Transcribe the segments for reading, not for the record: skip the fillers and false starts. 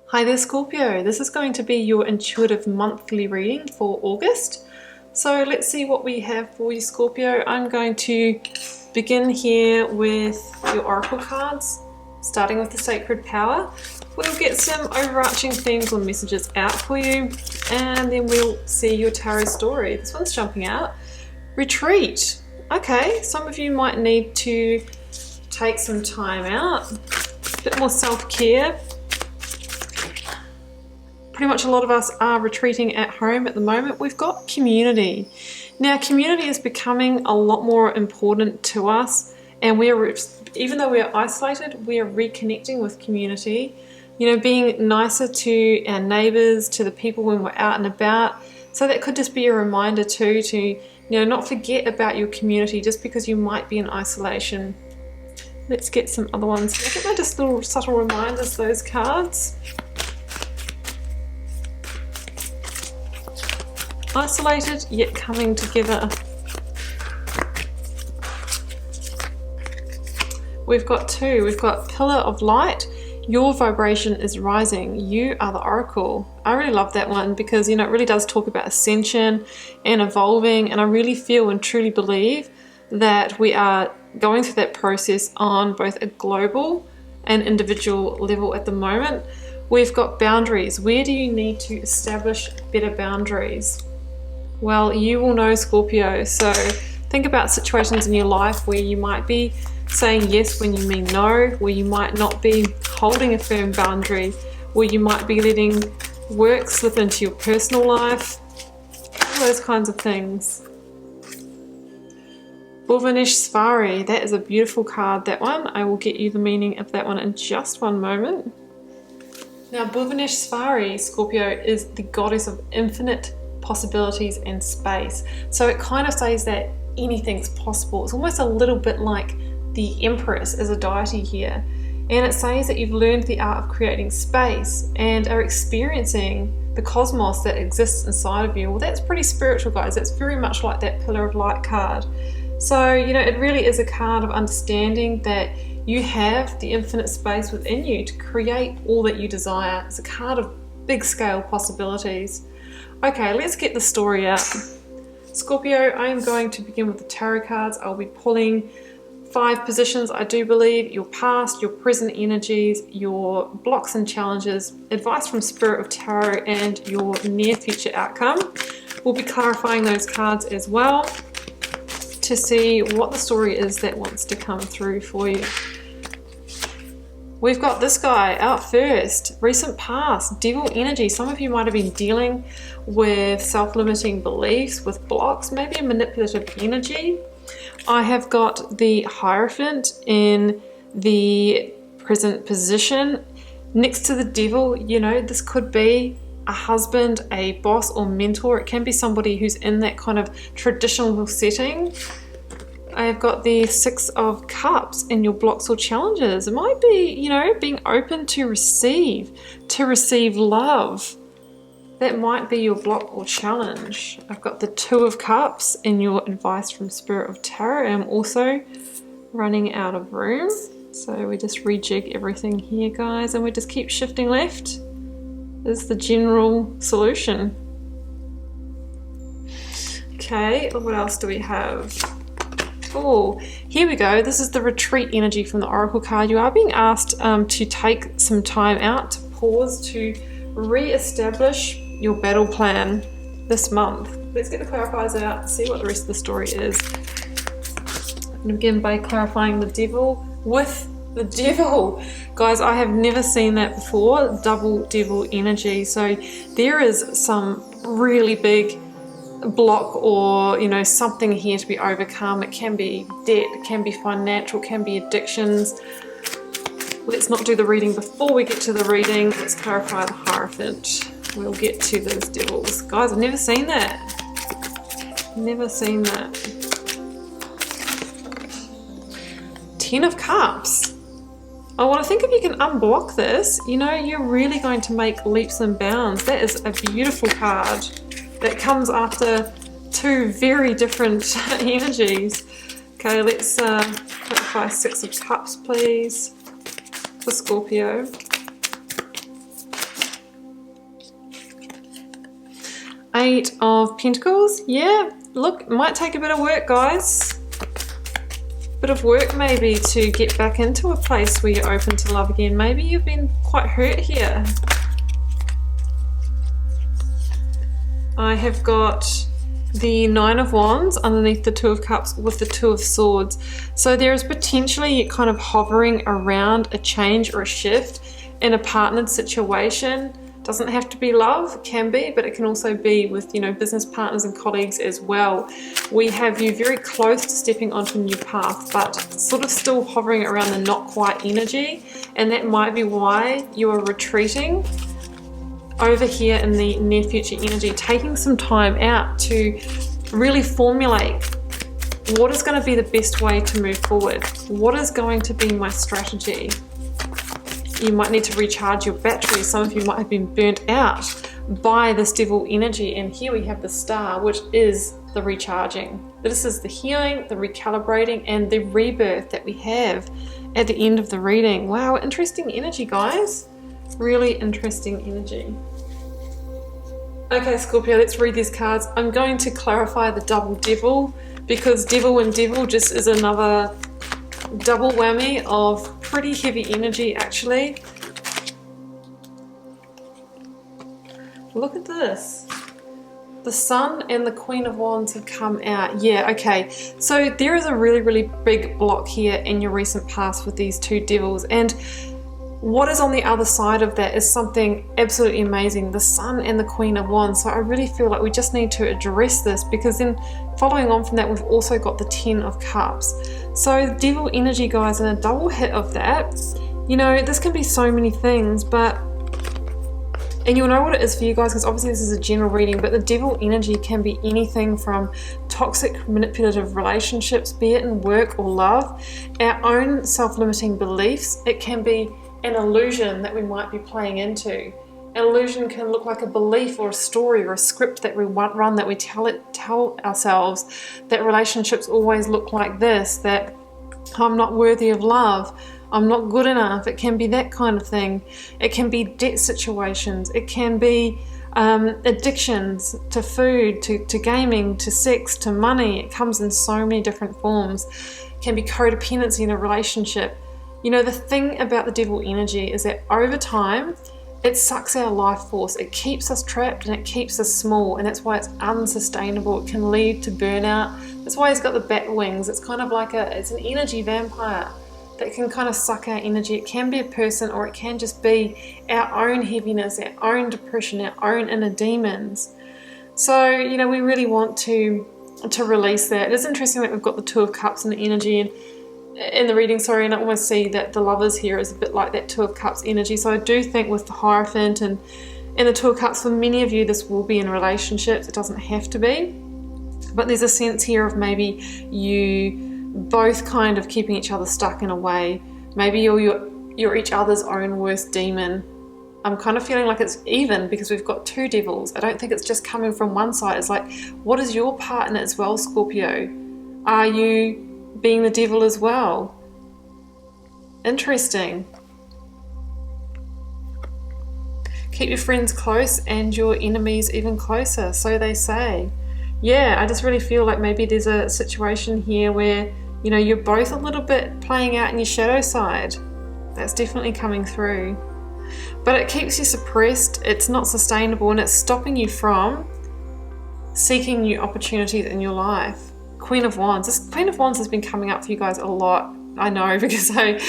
Hi there Scorpio, this is going to be your intuitive monthly reading for August. So let's see what we have for you Scorpio. I'm going to begin here with your oracle cards, starting with the Sacred Power. We'll get some overarching themes or messages out for you, and then we'll see your tarot story. This one's jumping out. Retreat. Okay, some of you might need to take some time out, a bit more self-care. Pretty much a lot of us are retreating at home at the moment. We've got community. Now, community is becoming a lot more important to us, and even though we're isolated, we are reconnecting with community. You know, being nicer to our neighbors, to the people when we're out and about. So that could just be a reminder too to, not forget about your community just because you might be in isolation. Let's get some other ones. I think they're just little subtle reminders, those cards. Isolated yet coming together. We've got two. We've got Pillar of Light. Your vibration is rising. You are the oracle. I really love that one because it really does talk about ascension and evolving, and I really feel and truly believe that we are going through that process on both a global and individual level at the moment. We've got boundaries. Where do you need to establish better boundaries? Well, you will know Scorpio, so think about situations in your life where you might be saying yes when you mean no, where you might not be holding a firm boundary, where you might be letting work slip into your personal life, all those kinds of things. Bhuvaneshwari, that is a beautiful card, that one. I will get you the meaning of that one in just one moment. Now, Bhuvaneshwari, Scorpio, is the goddess of infinite possibilities and space. So it kind of says that anything's possible. It's almost a little bit like the Empress as a deity here. And it says that you've learned the art of creating space and are experiencing the cosmos that exists inside of you. Well, that's pretty spiritual, guys. That's very much like that Pillar of Light card. So, it really is a card of understanding that you have the infinite space within you to create all that you desire. It's a card of big scale possibilities. Okay, let's get the story out. Scorpio, I am going to begin with the tarot cards. I'll be pulling 5 positions, I do believe: your past, your present energies, your blocks and challenges, advice from Spirit of Tarot, and your near future outcome. We'll be clarifying those cards as well to see what the story is that wants to come through for you. We've got this guy out first. Recent past, devil energy. Some of you might have been dealing with self-limiting beliefs, with blocks, maybe a manipulative energy. I have got the Hierophant in the present position next to the devil. This could be a husband, a boss or mentor. It can be somebody who's in that kind of traditional setting. I've got the 6 of Cups in your blocks or challenges. It might be, being open to receive love. That might be your block or challenge. I've got the 2 of Cups in your advice from Spirit of Tarot. I'm also running out of room. So we just rejig everything here, guys, and we just keep shifting left. This is the general solution. Okay, what else do we have? Oh, here we go. This is the retreat energy from the Oracle card. You are being asked to take some time out, to pause, to re-establish your battle plan this month. Let's get the clarifiers out and see what the rest of the story is. And begin by clarifying the devil with the devil. Guys, I have never seen that before, double devil energy. So there is some really big block or something here to be overcome. It can be debt, it can be financial, it can be addictions. Let's not do the reading before we get to the reading. Let's clarify the Hierophant. We'll get to those devils. Guys, I've never seen that. Never seen that. 10 of Cups. I want to think if you can unblock this, you're really going to make leaps and bounds. That is a beautiful card that comes after 2 very different energies. Okay, let's clarify 6 of Cups, please, for Scorpio. 8 of Pentacles. Yeah, look, it might take a bit of work, guys. Bit of work maybe to get back into a place where you're open to love again. Maybe you've been quite hurt here. I have got the 9 of Wands underneath the 2 of Cups with the 2 of Swords. So there is potentially kind of hovering around a change or a shift in a partnered situation. Doesn't have to be love, can be, but it can also be with, you know, business partners and colleagues as well. We have you very close to stepping onto a new path, but sort of still hovering around the not quite energy, and that might be why you are retreating over here in the near future energy, taking some time out to really formulate what is going to be the best way to move forward. What is going to be my strategy? You might need to recharge your battery. Some of you might have been burnt out by this devil energy, and here we have the Star, which is the recharging. This is the healing, the recalibrating, and the rebirth that we have at the end of the reading. Wow, interesting energy, guys. Really interesting energy. Okay, Scorpio, let's read these cards. I'm going to clarify the double devil, because devil and devil just is another double whammy of pretty heavy energy, actually. Look at this. The Sun and the Queen of Wands have come out. Yeah, okay. So there is a really, really big block here in your recent past with these two devils. And what is on the other side of that is something absolutely amazing. The Sun and the Queen of Wands. So I really feel like we just need to address this, because then following on from that, we've also got the 10 of Cups. So devil energy, guys, and a double hit of that. You know, this can be so many things, but... And you'll know what it is for you guys, because obviously this is a general reading, but the devil energy can be anything from toxic, manipulative relationships, be it in work or love, our own self-limiting beliefs. It can be an illusion that we might be playing into. An illusion can look like a belief or a story or a script that we run, that we tell ourselves, that relationships always look like this, that I'm not worthy of love, I'm not good enough. It can be that kind of thing. It can be debt situations. It can be addictions to food, to gaming, to sex, to money. It comes in so many different forms. It can be codependency in a relationship. You know, the thing about the devil energy is that over time, it sucks our life force. It keeps us trapped and it keeps us small, and that's why it's unsustainable. It can lead to burnout. That's why he's got the bat wings. It's kind of like it's an energy vampire that can kind of suck our energy. It can be a person, or it can just be our own heaviness, our own depression, our own inner demons. So, you know, we really want to release that. It's interesting that we've got the 2 of Cups in the energy and in the reading, sorry, and I almost see that the Lovers here is a bit like that 2 of Cups energy. So I do think with the Hierophant and the 2 of Cups, for many of you, this will be in relationships. It doesn't have to be. But there's a sense here of maybe you both kind of keeping each other stuck in a way. Maybe you're each other's own worst demon. I'm kind of feeling like it's even, because we've got 2 devils. I don't think it's just coming from one side. It's like, what is your part in it as well, Scorpio? Are you being the devil as well? Interesting. Keep your friends close and your enemies even closer, so they say. Yeah, I just really feel like maybe there's a situation here where, you know, you're both a little bit playing out in your shadow side. That's definitely coming through. But it keeps you suppressed, it's not sustainable, and it's stopping you from seeking new opportunities in your life. Queen of Wands. This Queen of Wands has been coming up for you guys a lot. I know, because I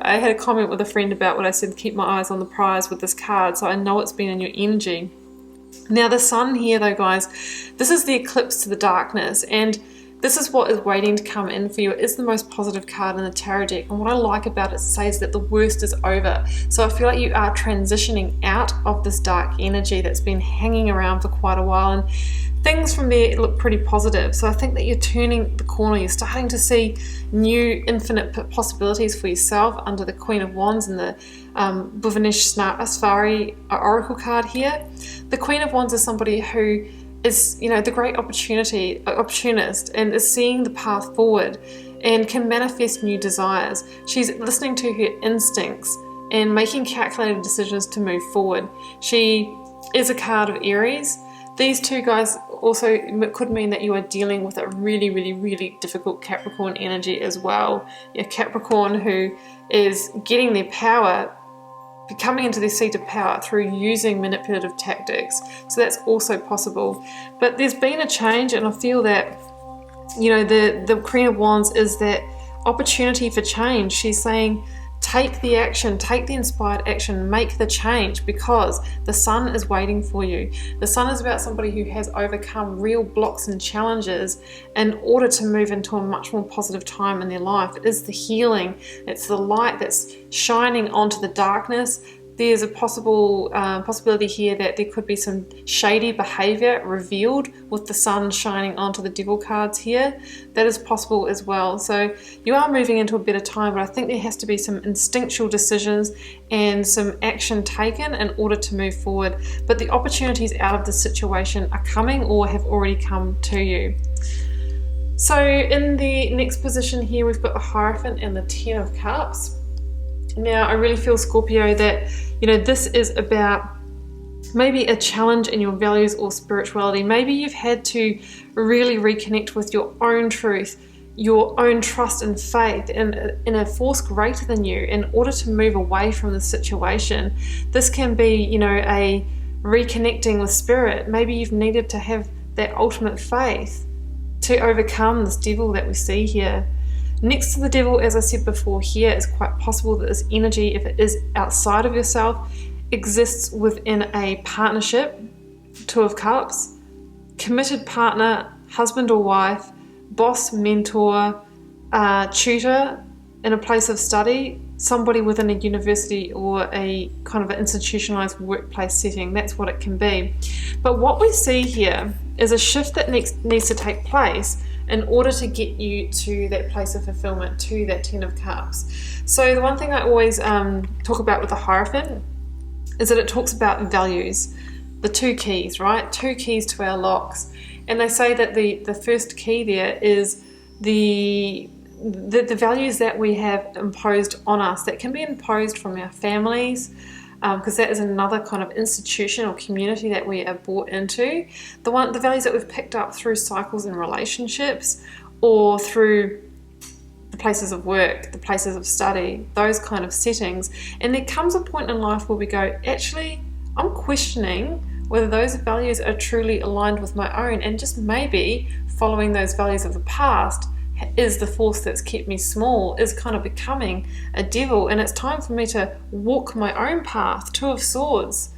had a comment with a friend about what I said, keep my eyes on the prize with this card, so I know it's been in your energy. Now the Sun here though, guys, this is the eclipse to the darkness, and this is what is waiting to come in for you. It is the most positive card in the tarot deck, and what I like about it says that the worst is over. So I feel like you are transitioning out of this dark energy that's been hanging around for quite a while, and things from there look pretty positive. So I think that you're turning the corner. You're starting to see new infinite possibilities for yourself under the Queen of Wands and the Bhuvanesh Safari Oracle card here. The Queen of Wands is somebody who is, you know, the great opportunist, and is seeing the path forward and can manifest new desires. She's listening to her instincts and making calculated decisions to move forward. She is a card of Aries. These two guys also could mean that you are dealing with a really, really, really difficult Capricorn energy as well. A Capricorn who is getting their power, coming into their seat of power through using manipulative tactics. So that's also possible. But there's been a change, and I feel that, you know, the Queen of Wands is that opportunity for change. She's saying, take the action, take the inspired action, make the change, because the sun is waiting for you. The sun is about somebody who has overcome real blocks and challenges in order to move into a much more positive time in their life. It is the healing, it's the light that's shining onto the darkness. There's a possibility here that there could be some shady behavior revealed with the sun shining onto the devil cards here. That is possible as well. So you are moving into a better time, but I think there has to be some instinctual decisions and some action taken in order to move forward. But the opportunities out of the situation are coming or have already come to you. So in the next position here, we've got the Hierophant and the Ten of Cups. Now, I really feel, Scorpio, that, you know, this is about maybe a challenge in your values or spirituality. Maybe you've had to really reconnect with your own truth, your own trust and faith in a force greater than you in order to move away from the situation. This can be, you know, a reconnecting with spirit. Maybe you've needed to have that ultimate faith to overcome this devil that we see here. Next to the devil, as I said before, here it's quite possible that this energy, if it is outside of yourself, exists within a partnership, Two of Cups, committed partner, husband or wife, boss, mentor, tutor in a place of study, somebody within a university or a kind of an institutionalized workplace setting. That's what it can be. But what we see here is a shift that needs to take place in order to get you to that place of fulfillment, to that Ten of Cups. So the one thing I always talk about with the Hierophant is that it talks about values, the two keys, right? Two keys to our locks. And they say that the first key there is the values that we have imposed on us, that can be imposed from our families, because that is another kind of institution or community that we are brought into. The values that we've picked up through cycles and relationships, or through the places of work, the places of study, those kind of settings. And there comes a point in life where we go, actually, I'm questioning whether those values are truly aligned with my own, and just maybe following those values of the past is the force that's kept me small, is kind of becoming a devil, and it's time for me to walk my own path, Two of Swords,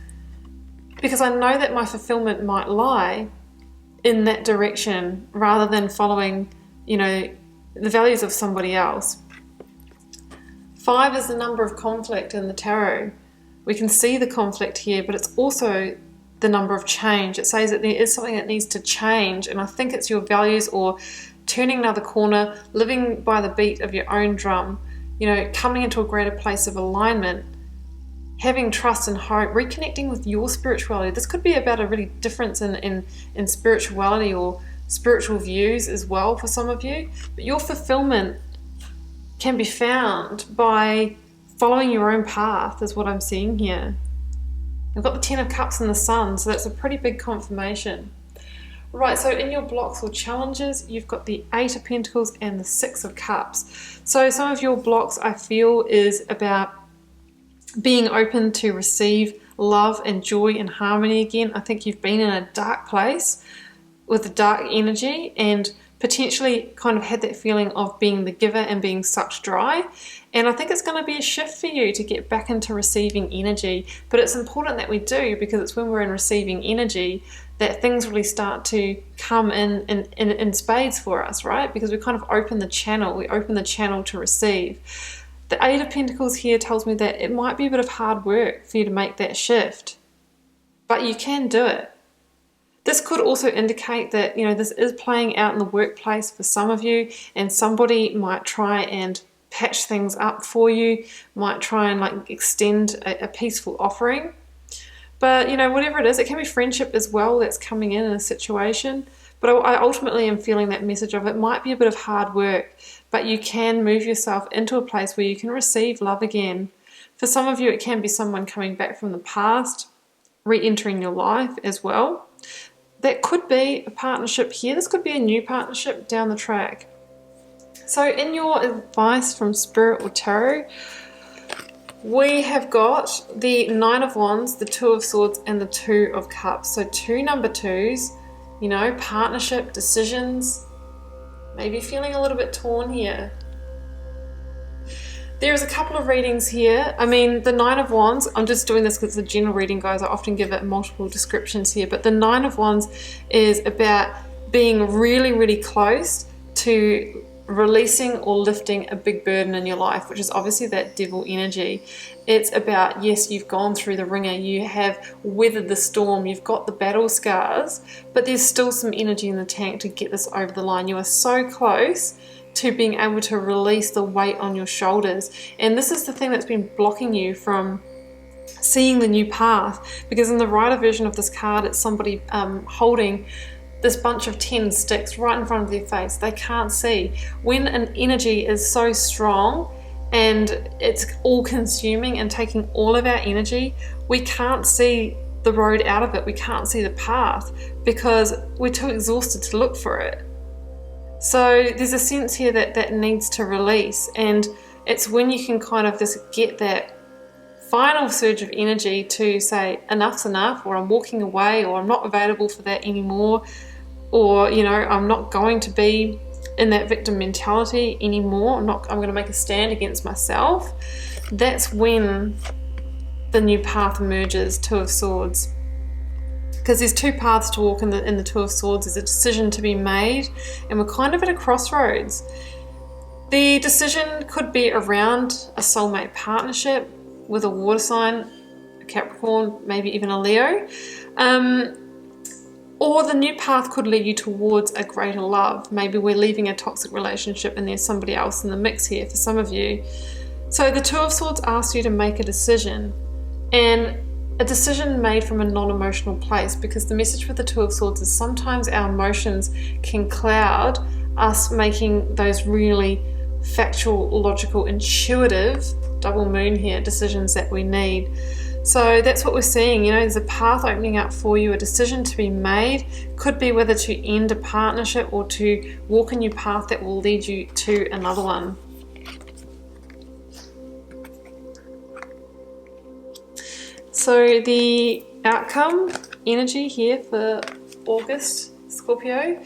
because I know that my fulfillment might lie in that direction rather than following, you know, the values of somebody else. 5 is the number of conflict in the tarot. We can see the conflict here, but it's also the number of change. It says that there is something that needs to change, and I think it's your values, or turning another corner, living by the beat of your own drum, you know, coming into a greater place of alignment, having trust and hope, reconnecting with your spirituality. This could be about a really difference in spirituality or spiritual views as well for some of you. But your fulfillment can be found by following your own path, is what I'm seeing here. I've got the Ten of Cups and the Sun, so that's a pretty big confirmation. Right, so in your blocks or challenges, you've got the 8 of Pentacles and the 6 of Cups. So some of your blocks, I feel, is about being open to receive love and joy and harmony again. I think you've been in a dark place with a dark energy, and potentially kind of had that feeling of being the giver and being sucked dry. And I think it's going to be a shift for you to get back into receiving energy. But it's important that we do, because it's when we're in receiving energy that things really start to come in spades for us, right? Because we kind of open the channel. We open the channel to receive. The 8 of Pentacles here tells me that it might be a bit of hard work for you to make that shift, but you can do it. This could also indicate that, you know, this is playing out in the workplace for some of you, and somebody might try and patch things up for you, might try and like extend a peaceful offering. But, you know, whatever it is, it can be friendship as well that's coming in a situation. But I ultimately am feeling that message of it might be a bit of hard work, but you can move yourself into a place where you can receive love again. For some of you, it can be someone coming back from the past, re-entering your life as well. that could be a partnership here. This could be a new partnership down the track. So in your advice from Spirit or Tarot, we have got the Nine of Wands, the Two of Swords, and the Two of Cups. So two number twos, you know, partnership, decisions, maybe feeling a little bit torn here. There's a couple of readings here. I mean, the Nine of Wands, I'm just doing this because it's a general reading, guys. I often give it multiple descriptions here, but the Nine of Wands is about being really, really close to releasing or lifting a big burden in your life, which is obviously that devil energy. It's about, yes, you've gone through the ringer, you have weathered the storm, you've got the battle scars, but there's still some energy in the tank to get this over the line. You are so close to being able to release the weight on your shoulders. And this is the thing that's been blocking you from seeing the new path, because in the Rider version of this card, it's somebody holding this bunch of 10 sticks right in front of their face. They can't see. When an energy is so strong and it's all consuming and taking all of our energy, we can't see the road out of it. We can't see the path because we're too exhausted to look for it. So there's a sense here that needs to release, and it's when you can kind of just get that final surge of energy to say enough's enough, or I'm walking away, or I'm not available for that anymore, or, you know, I'm not going to be in that victim mentality anymore. I'm going to make a stand against myself. That's when the new path emerges. Two of Swords. Because there's two paths to walk in the Two of Swords. There's a decision to be made, and we're kind of at a crossroads. The decision could be around a soulmate partnership with a water sign, a Capricorn, maybe even a Leo. Or the new path could lead you towards a greater love. Maybe we're leaving a toxic relationship and there's somebody else in the mix here for some of you. So the Two of Swords asks you to make a decision, and a decision made from a non-emotional place, because the message with the Two of Swords is sometimes our emotions can cloud us making those really factual, logical, intuitive, double moon here, decisions that we need. So that's what we're seeing, you know, there's a path opening up for you, a decision to be made. Could be whether to end a partnership or to walk a new path that will lead you to another one. So the outcome energy here for August, Scorpio,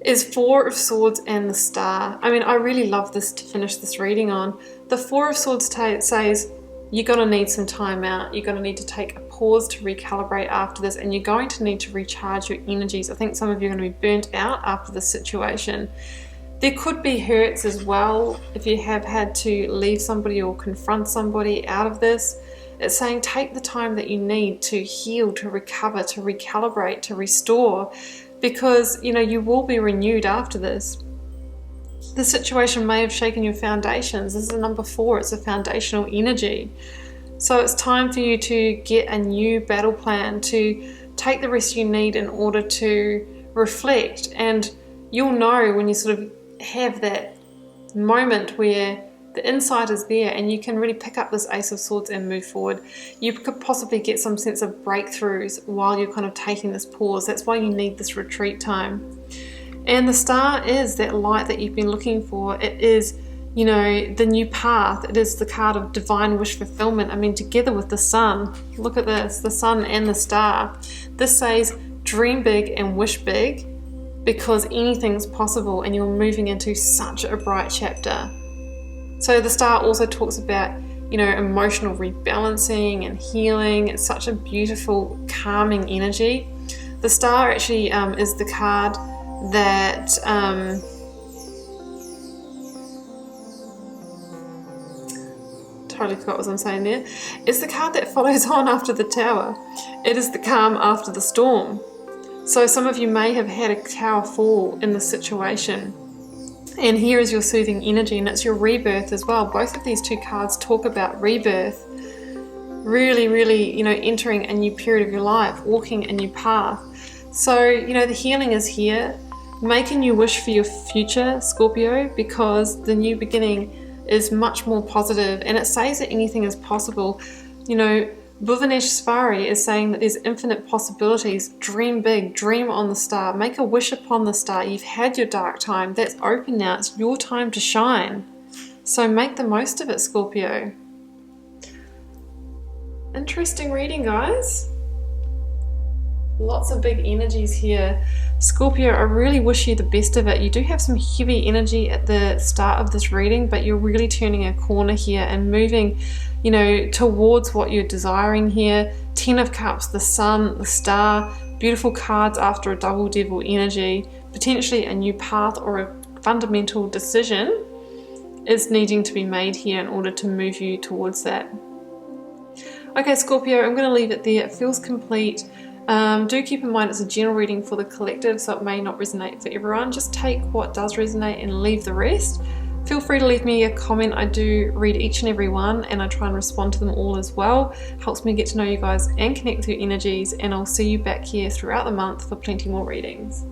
is Four of Swords and the Star. I mean, I really love this to finish this reading on. The Four of Swords says you're going to need some time out. You're going to need to take a pause to recalibrate after this, and you're going to need to recharge your energies. I think some of you are going to be burnt out after this situation. There could be hurts as well if you have had to leave somebody or confront somebody out of this. It's saying take the time that you need to heal, to recover, to recalibrate, to restore, because, you know, you will be renewed after this. The situation may have shaken your foundations. This is a number 4. It's a foundational energy. So it's time for you to get a new battle plan, to take the rest you need in order to reflect. And you'll know when you sort of have that moment where the insight is there and you can really pick up this Ace of Swords and move forward. You could possibly get some sense of breakthroughs while you're kind of taking this pause. That's why you need this retreat time. And the Star is that light that you've been looking for. It is, you know, the new path. It is the card of divine wish fulfillment. I mean, together with the Sun. Look at this, the Sun and the Star. This says dream big and wish big, because anything's possible and you're moving into such a bright chapter. So the Star also talks about, you know, emotional rebalancing and healing. It's such a beautiful, calming energy. The Star actually is the card that totally forgot what I'm saying there. It's the card that follows on after the Tower. It is the calm after the storm. So some of you may have had a tower fall in this situation. And here is your soothing energy, and it's your rebirth as well. Both of these two cards talk about rebirth. Really, really, you know, entering a new period of your life, walking a new path. So, you know, the healing is here. Make a new wish for your future, Scorpio, because the new beginning is much more positive, and it says that anything is possible. You know, Bhuvaneshwari is saying that there's infinite possibilities. Dream big, dream on the star, make a wish upon the star. You've had your dark time, that's open now, it's your time to shine. So make the most of it, Scorpio. Interesting reading, guys. Lots of big energies here. Scorpio, I really wish you the best of it. You do have some heavy energy at the start of this reading, but you're really turning a corner here and moving, you know, towards what you're desiring here. 10 of Cups, the Sun, the Star, beautiful cards after a double devil energy. Potentially a new path or a fundamental decision is needing to be made here in order to move you towards that. Okay, Scorpio, I'm going to leave it there. It feels complete. Do keep in mind it's a general reading for the collective, so it may not resonate for everyone. Just take what does resonate and leave the rest. Feel free to leave me a comment. I do read each and every one and I try and respond to them all as well. Helps me get to know you guys and connect with your energies, and I'll see you back here throughout the month for plenty more readings.